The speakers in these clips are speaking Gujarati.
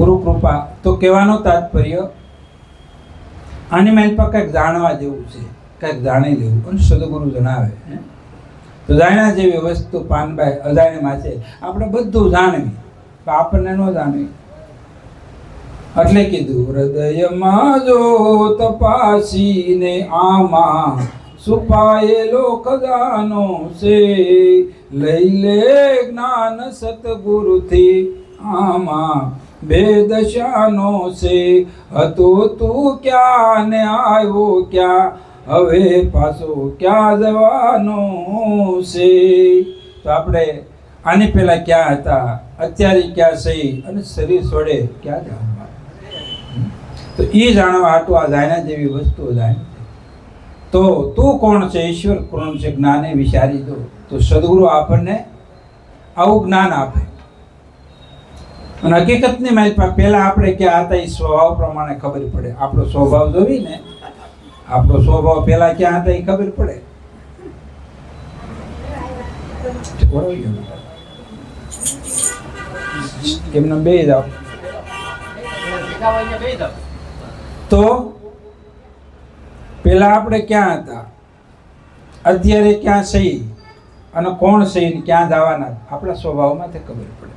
ગુરુ કૃપા. તો કહેવાનો તાત્પર્ય આની મારી પાસે કંઈક જાણવા જેવું છે, કંઈક જાણી લેવું. અને સદગુરુ જણાવે તો જાણ્યા જેવી વસ્તુ પાનભાઈ અજાણ્યમાં છે. આપણે બધું જાણવી પણ આપણને ન જાણવી. એટલે કીધું હૃદયમાં જો તપાસીને આમાં છુપાયેલો ખજાનો છે, લઈ લે જ્ઞાન સતગુરુથી આમાં બે દશાનો છે. હતો તું ક્યાં ને આવ્યો ક્યાં, હવે પાછો ક્યાં જવાનો છે. તો આપણે આની પહેલા ક્યાં હતા, અત્યારે ક્યાં છે, અને શરીર છોડે ક્યાં જવાનું. તો એ જાણવા હાટું આ જાણ્યા જેવી વસ્તુઓ જાણી. તો તું કોણ છે, ઈશ્વર કોણ છે, જ્ઞાને વિચારી દો. તો સદગુરુ આપણને આવું જ્ઞાન આપે. અને હકીકતની મારી પાસે પહેલા આપણે ક્યાં હતા એ સ્વભાવ પ્રમાણે ખબર પડે. આપણો સ્વભાવ જોઈને આપણો સ્વભાવ પહેલા ક્યાં હતા એ ખબર પડે. એમને બે જાઓ. તો પેલા આપણે ક્યાં હતા, અત્યારે ક્યાં સહી, અને કોણ સહી ને ક્યાં જવાના, આપણા સ્વભાવમાંથી ખબર પડે.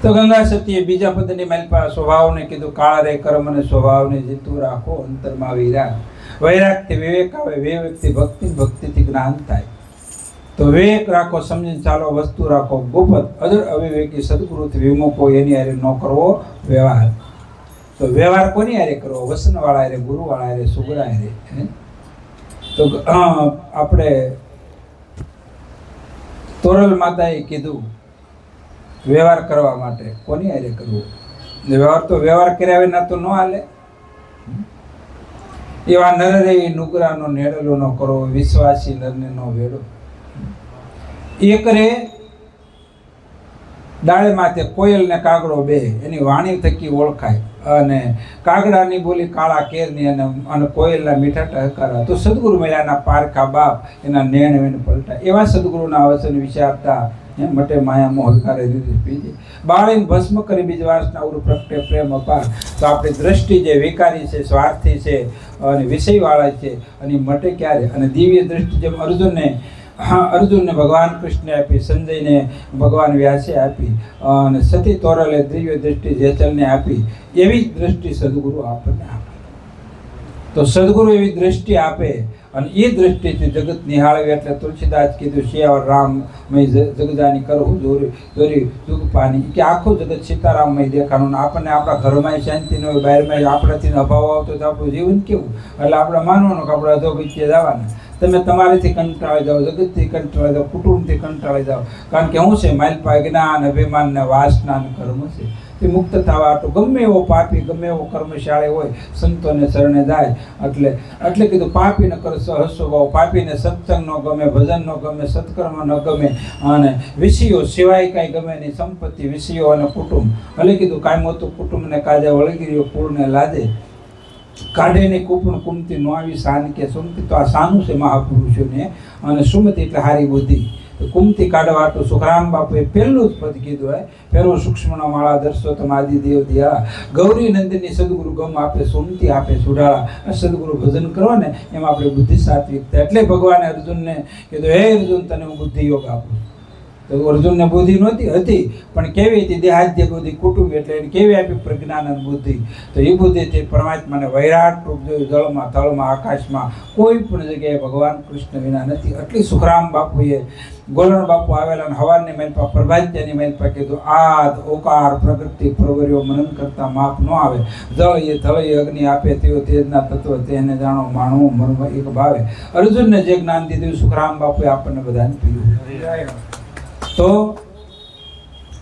તો ગંગા સતીએ બીજા પદની મારી પાસે સ્વભાવને કીધું, કાળ રે કર્મ અને સ્વભાવને જીતું રાખો અંતરમાં વિરાગ. વૈરાગથી વિવેક આવે, વિવેકથી ભક્તિ, ભક્તિથી જ્ઞાન થાય. તો વિવેક રાખો, સમજીને ચાલો, વસ્તુ રાખો ગુપ્ત, અજર અવિવેકી સદગુરુથી વિમુખો, એની હારે ન કરવો વ્યવહાર. તો વ્યવહાર કોની હારે કરવો, વસનવાળા હારે, ગુરુવાળા હારે, સુગરા હારે. તો આપણે તોરલ માતાએ કીધું વ્યવહાર કરવા માટે કોની હારે કરવો. વ્યવહાર તો વ્યવહાર કર્યા વિના તો ન હાલે. એવા નરે નુગરાનો નેડલો ન કરો, વિશ્વાસી નરને નો વેડો. એક રે ડાળે માથે કોયલ ને કાગડો બે, એની વાણી થકી ઓળખાય. અને કાગડાની બોલી કાળા કેરની, અને કોયલના મીઠા ટહકારા. તો સદગુરુ મેળાના પારખા બાપ, એના નેણ વેણ પલટા. એવા સદગુરુના વચન વિચારતા મટે માયા મોહ વિકારે દીધી પીજે. બાળીને ભસ્મ કરી બીજ વાસના ઉર પ્રગટે પ્રેમ અપાર. તો આપણી દ્રષ્ટિ જે વિકારી છે, સ્વાર્થી છે, અને વિષયવાળા છે, અને મટે ક્યારે. અને દિવ્ય દ્રષ્ટિ જેમ અર્જુનને ભગવાન કૃષ્ણે આપી, સંજયને ભગવાન વ્યાસે આપી, અને સતી તોરલે દિવ્ય દ્રષ્ટિ જેચલને આપી, એવી દ્રષ્ટિ સદગુરુ આપણને આપે. તો સદગુરુ એવી દ્રષ્ટિ આપે, અને એ દ્રષ્ટિથી જગત નિહાળવે. એટલે તુલસીદાસ કીધું, શિયાવર રામ મય જગજાની કરવું જોરી જોરી જુગ પાની, કે આખું જગત સીતારામમય દેખાનું. આપણને આપણા ઘરમાં શાંતિ ન હોય, બહારમાં આપણાથી અભાવ આવતો તો આપણું જીવન કેવું. એટલે આપણે માનવાનું કે આપણે અધોગત્ય જવાના. તમે તમારીથી કંટાળી જાઓ, જગતથી કંટાળી જાઓ, કુટુંબથી કંટાળી જાઓ. કારણ કે શું છે, માલપા જ્ઞાન, અભિમાન ને વાસના ને કર્મ છે. તે મુક્ત થવા હાટું ગમે એવો પાપી, ગમે એવો કર્મશાળી હોય, સંતોને શરણે જાય. એટલે કીધું, પાપીને કર સહસ્વભાવ. પાપીને સત્સંગ ન ગમે, ભજન ન ગમે, સત્કર્મ ન ગમે, અને વિષયો સિવાય કાંઈ ગમે નહીં. સંપત્તિ, વિષયો અને કુટુંબ. ભલે કીધું, કાંઈ મોતું કુટુંબને કાજે વળગીર્યો કુળને લાદે, કાઢે ને કુપણ કુમતી નો આવી શાન કે સુમતી. તો આ સાનું છે મહાપુરુષોને. અને સુમતી એટલે હારી બુદ્ધિ. તો કુમતી કાઢવા હાટું સુખરામ બાપુએ પહેલું જ પદ કીધું હોય, પહેલું સૂક્ષ્મનો માળા દર્શો તમે આદિદેવ દિયા. ગૌરી નંદિની સદગુરુ ગમ આપે, સુમતી આપે સુડાળા. સદગુરુ ભજન કરો ને એમાં આપણે બુદ્ધિ સાત્વિકતા. એટલે ભગવાને અર્જુનને કીધું, હે અર્જુન, તને હું બુદ્ધિ યોગ આપું. તો અર્જુનને બુદ્ધિ નહોતી, હતી, પણ કેવી હતી, દેહાદ્ય બુદ્ધિ, કુટુંબ. એટલે એને કેવી આપી, પ્રજ્ઞાનંદ બુદ્ધિ. તો એ બુદ્ધિથી પરમાત્માને વૈરાટ રૂપ જોયું, જળમાં, થળમાં, આકાશમાં, કોઈ પણ જગ્યાએ ભગવાન કૃષ્ણ વિના નથી. આટલી સુખરામ બાપુએ, ગોલણ બાપુ આવેલા, અને હવારની મહેલપા, પ્રભાત્યાની મહેલપા કીધું, આદ ઓકાર પ્રગતિ પ્રવર્યો મનન કરતા માપ ન આવે. જળ એ થળ એ અગ્નિ આપે, તેઓ તેજના તત્વ, તેને જાણો માણવું મર્મ એક ભાવે. અર્જુનને જે જ્ઞાન દીધું સુખરામ બાપુએ આપણને બધાને પીયું. તો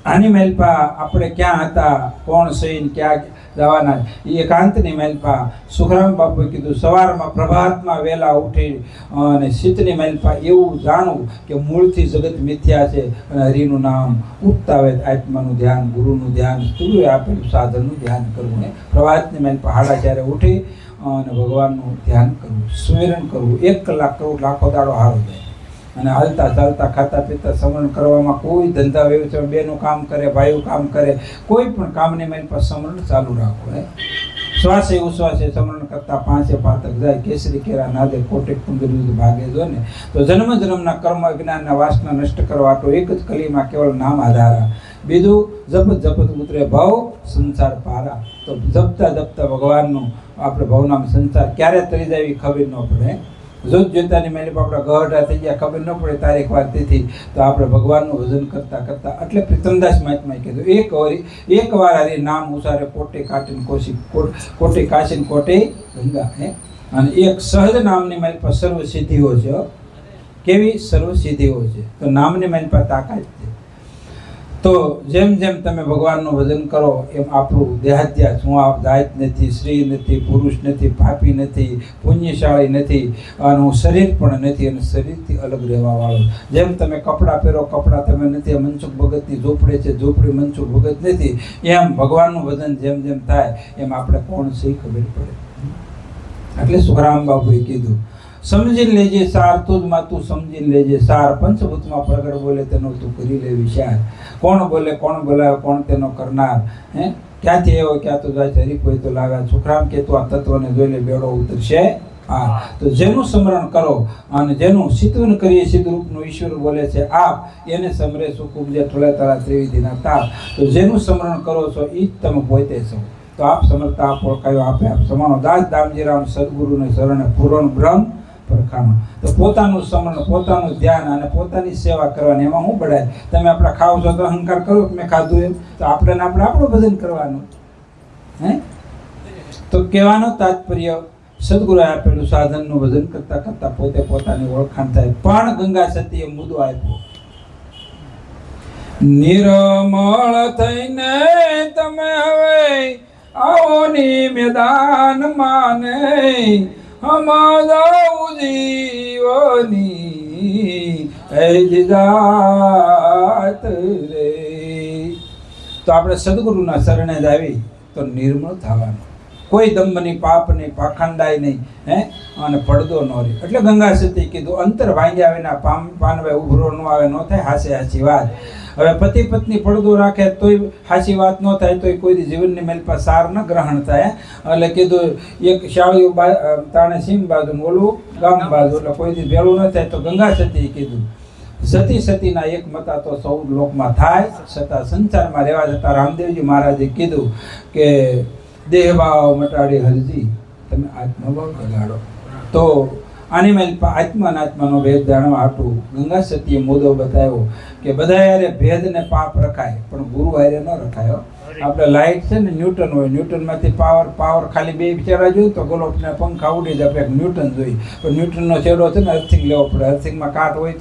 આની મહેલપા આપણે ક્યાં હતા, કોણ સહીને ક્યાં જવાના, એ એકાંતની મહેલપા સુખરામ બાપુએ કીધું, સવારમાં પ્રભાતમાં વહેલા ઉઠી અને શીતની મહેલપા એવું જાણવું કે મૂળથી જગત મિથ્યા છે, અને હરિનું નામ ઉઠતા હોય, આત્માનું ધ્યાન, ગુરુનું ધ્યાન, ગુરુએ આપેલું સાધનનું ધ્યાન કરવું. ને પ્રભાતની મહેલપા 4:30 ઉઠી અને ભગવાનનું ધ્યાન કરવું, સુમિરન કરવું. 1 કલાક કરવું, લાખો દાડો હારો જાય. અને હાલતા ચાલતા ખાતા પીતા સમરણ કરવામાં કોઈ ધંધા વ્યવસાય બેનું કામ કરે, ભાઈઓ કામ કરે, કોઈ પણ કામની મારી પાસે સમરણ ચાલુ રાખો. શ્વાસે ઉશ્વાસે સમરણ કરતા પાંચે પાતક જાય, કેસરી કેરા નાદે કોટેક પુંગરી ભાગે જો ને. તો જન્મ જન્મના કર્મ જ્ઞાનના વાસના નષ્ટ કરવા તો એક જ કલીમાં કેવળ નામ આધારા. બીજું જપત જપત ઉતરે ભાવ સંસાર પારા. તો જપતા જપતા ભગવાનનું આપણે ભાવનામાં સંસાર ક્યારે તરી જાય એવી ખબર ન પડે. જોત જોતાની મેલી આપણા ગઢા થઈ ગયા ખબર ન પડે તારીખ વાર તેથી. તો આપણે ભગવાનનું ભજન કરતા કરતા એટલે પ્રીતમદાસ મહાત્માએ કીધું એક વાર હરી નામ ઉસારે કોટે કાટીને કોટે કાશીને કોટે ગંગા. અને એક સહજ નામની મારી પાસે સર્વ સિદ્ધિઓ છે. કેવી સર્વ સિદ્ધિઓ છે? તો નામની મારી પાસે તાકાત છે. તો જેમ જેમ તમે ભગવાનનું ભજન કરો એમ આપણું દેહાધ્યાસ, હું આ જાત નથી, સ્ત્રી નથી, પુરુષ નથી, પાપી નથી, પુણ્યશાળી નથી, અને હું શરીર પણ નથી, અને શરીરથી અલગ રહેવાવાળો. જેમ તમે કપડાં પહેરો, કપડાં તમે નથી, મનસુખ ભગતની ઝૂંપડી છે, ઝૂંપડી મનસુખ ભગત નથી. એમ ભગવાનનું ભજન જેમ જેમ થાય એમ આપણે કોણ છે ખબર પડે. એટલે સુખરામ બાપુએ કીધું, સમજી લેજે સાર તું જ માતું સમજી લેજે સાર, પંચભૂતમાં પ્રગટ બોલે તેનો તું કરી લે વિચાર. કોણ બોલે, કોણ બોલાવે, કોણ તેનો કરનાર. ક્યાંથી એવો ક્યાં તો જાય હરી કોઈ તો લાગે. સુખરામ કે તું આ તત્વને જોઈ લે બેડો ઉતરશે. હા, તો જેનું સ્મરણ કરો અને જેનું સિદ્ધન કરીએ સિદ્ધરૂપનું ઈશ્વર બોલે છે આપ, એને સમરે સુખ ઉપજે ઠોલે તારા ત્રિવિધિના તાપ. તો જેનું સ્મરણ કરો છો એ જ તમે પોતે છો. તો આપ સમરતા આપ ઓળખાયો આપે આપ સમાનો. દાસ દામજીરામ સદગુરુને શરણે પૂરણ બ્રહ્મ પરખાણો. તો પોતાનું સ્મરણ, પોતાનું ધ્યાન અને પોતાની સેવા કરવાની. એમાં શું બળાય? તમે આપણે ખાવ છો તો અહંકાર કરો કે મેં ખાધું એમ. તો આપણે આપણું ભજન કરવાનું. તો કહેવાનો તાત્પર્ય સદગુરુએ આપેલું સાધનનું ભજન કરતા કરતા પોતે પોતાની ઓળખાણ થાય. પણ ગંગા સતીએ મુદ્દો આપ્યો, નિર્મળ થઈને તમે હવે આવો ની મેદાન માને, હમારા જીવની જાત રે. તો આપણે સદગુરુના શરણે જ આવી તો નિર્મળ થવાનું. કોઈ દંભની પાપની પાખંડાય નહીં, અને પડદો ન રહે. એટલે ગંગા સતી કીધું અંતર ભાંગ્યા વિના પાનવે ઉભરો ન આવે, ન થાય હાસે હાચી વાત. હવે પતિ પત્ની પડદો રાખે તોય હાચી વાત ન થાય, તોય કોઈ જીવનની મેલ પર સાર ન ગ્રહણ થાય. એટલે કીધું એક શાળીઓ તાણે સીમ બાજુ, ઓલું ગામ બાજુ, એટલે કોઈ ભેળું ન થાય. તો ગંગા સતીએ કીધું સતી સતીના એક મતા તો સૌ લોકમાં થાય, છતાં સંસારમાં રહેવા જતા રામદેવજી મહારાજે કીધું કે દેહભાવ મટાડી હરજી તમે આત્મભાવ જગાડો. તો આની મેલ આત્મા અને આત્માનો ભેદ જાણવા હાટું ગંગા સતીએ મુદ્દો બતાવ્યો કે બધા યારે ભેદ ને પાપ રખાય પણ ગુરુ હારે ન રખાય. આપણે લાઇટ છે ને ન્યૂટન હોય, ન્યૂટનમાંથી પાવર ખાલી બે બિચારા જોયું તો ગોલોપને પંખા ઉડી જાય. આપણે ન્યૂટન જોઈ પણ ન્યૂટનનો છેડો છે ને અર્થિંગ લેવો પડે. અર્થિંગમાં કાટ હોય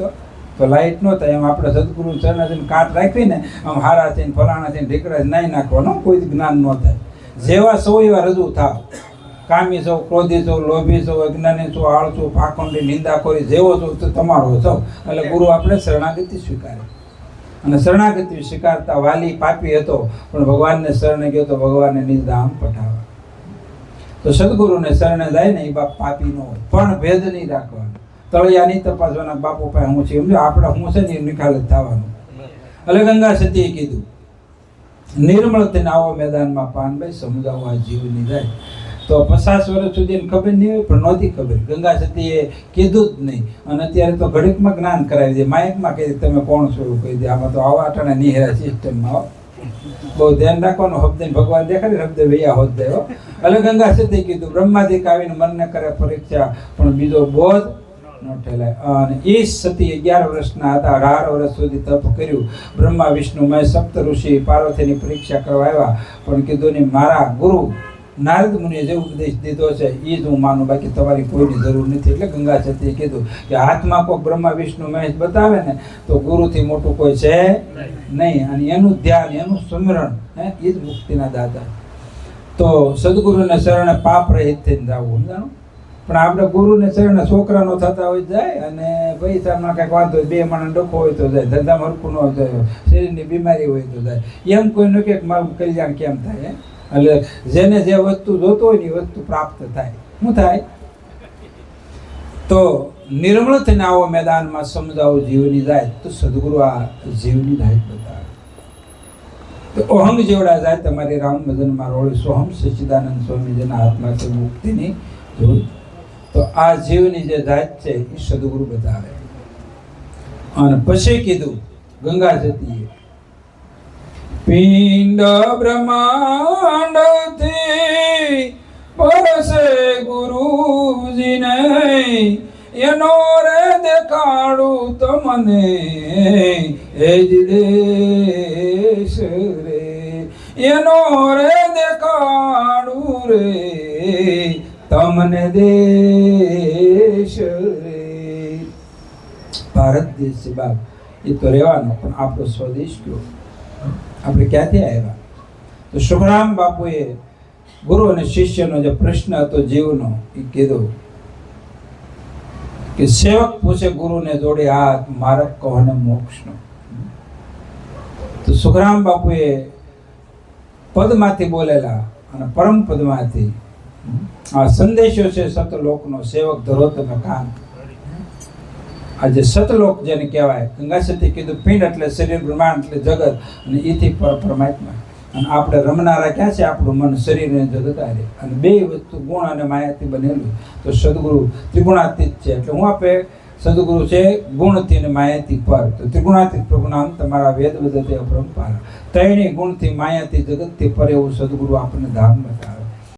તો લાઇટ ન થાય. એમ આપણે સદગુરુ ચરણથી કાટ રાખીને આમ હારા થઈને ફલાણા થઈને ઢીકડા નહીં નાખવાનો, કોઈ જ્ઞાન ન થાય. જેવા સૌ એવા રજૂ થાવ. કામી છો, ક્રોધી છો, લોભી છો, અજ્ઞાની છો, આળસુ, પાખંડી, નિંદાખોરી, જેવો છો તો તમારો છો. એટલે ગુરુ આપણે શરણાગતિ સ્વીકારે. અને શરણાગતિ સ્વીકારતા વાલી પાપી હતો પણ ભગવાનને શરણે ગયો તો ભગવાનને નિધામ પઠાવા. તો સદગુરુને શરણે જાય ને એ બાપ પાપી ન હોય, પણ ભેદ નહીં રાખવાનો. તળિયા નહીં તપાસવાના બાપુ પાસે હું છે સમજો, આપણે હું છે ને એ નિખાલ જ થવાનું. એટલે ગંગા સતીએ કીધું નિર્મળ થઈને આવો મેદાનમાં પાનભાઈ સમજાવો આ જીવની જાય. તો 50 વર્ષ સુધી ખબર નહીં હોય પણ નહોતી ખબર. ગંગા સતીએ કીધું જ નહીં. અને અત્યારે તો ઘડીકમાં જ્ઞાન કરાવી દે, માઇકમાં કહી દે તમે કોણ છો એવું કહી દે. આમાં તો આવા અટાણે નિહેરા સિસ્ટમમાં બહુ ધ્યાન રાખવાનું. શબ્દ ભગવાન દેખાડે, શબ્દ વૈયા હોત જાય. એટલે ગંગા સતીએ કીધું બ્રહ્માદિક આવીને મનને કરે પરીક્ષા પણ બીજો બોધ ન ઠેલાય. અને એ સતી 11 વર્ષના હતા, 18 વર્ષ સુધી તપ કર્યું. બ્રહ્મા વિષ્ણુ મહેશ સપ્ત ઋષિ પાર્વતીની પરીક્ષા કરવા આવ્યા પણ કીધું ને મારા ગુરુ નારદ મુનિએ જે ઉપદેશ દીધો છે એ જ હું માનું, બાકી તમારી કોઈની જરૂર નથી. એટલે ગંગા સતીએ કીધું કે હાથમાં કોઈ બ્રહ્મા વિષ્ણુ મહેશ બતાવે ને તો ગુરુથી મોટું કોઈ છે નહીં. અને એનું ધ્યાન, એનું સ્મરણ એ જ મુક્તિના દાતા. તો સદગુરુને શરણે પાપ રહિત થઈને જવું સમજાણું. પણ આપણે ગુરુને શરણે છોકરાનો થતા હોય જાય અને પૈસામાં કંઈક વાંધો હોય, બે માણસ ડખો હોય તો જાય, ધંધામાં હરખું ન જાય, શરીરની બીમારી હોય તો જાય. એમ કોઈ ન કે મારું કલ્યાણ કેમ થાય. એટલે જેને જે વસ્તુ જોતો હોય ને એ વસ્તુ પ્રાપ્ત થાય. શું થાય? તો નિર્મળ થઈને આવો મેદાનમાં સમજાવો જીવની જાય તો સદગુરુ આ જીવની જાય બતાવે. તો અહંગ જેવડા જાય તમારી રામ ભજનમાં રોળી સોહમ સચ્ચિદાનંદ સ્વામીજીના હાથમાંથી મુક્તિની જોઈ. તો આ જીવની જે જાત છે એ સદગુરુ બતાવે. અને પછી કીધું ગંગા જતી પિંડ બ્રહ્માંડ થી પરસે ગુરુજીને એનો રે દેખાડું તમને એ જ દેશ રે એનો રે દેખાડું રે તમને દેશ રે. ભારત દેશ છે બાપ એ તો રહેવાનો, પણ આપણો સ્વદેશ કયો? આપણે ક્યાંથી આવ્યા? તો સુખરામ બાપુએ ગુરુ અને શિષ્યનો જે પ્રશ્ન હતો જીવનો એ કીધો કે સેવક પૂછે ગુરુને જોડે હાથ માર્ગ કહો ને મોક્ષનો. તો સુખરામ બાપુએ પદમાંથી બોલેલા અને પરમ પદમાંથી આ સંદેશો છે સતલોકનો, સેવક ધરો તમે કાન. આ જે સતલોક જેને કહેવાય, ગંગા સતી કીધું પિંડ એટલે શરીર, બ્રહ્માંડ એટલે જગત, અને એથી પરમાત્મા. અને આપણે રમનારા ક્યાં છે? આપણું મન, શરીર અને જગત આરે. અને બે વસ્તુ ગુણ અને માયાથી બનેલું. તો સદગુરુ ત્રિગુણાતીત છે. એટલે હું આપે સદગુરુ છે ગુણથી અને માયાથી પર. તો ત્રિગુણાતીત પ્રભુનામ તમારા વેદ વધતે અપરંપાર. ત્રણેય ગુણથી, માયાથી, જગતથી પર એવું સદગુરુ આપણને ધામ બતાવે.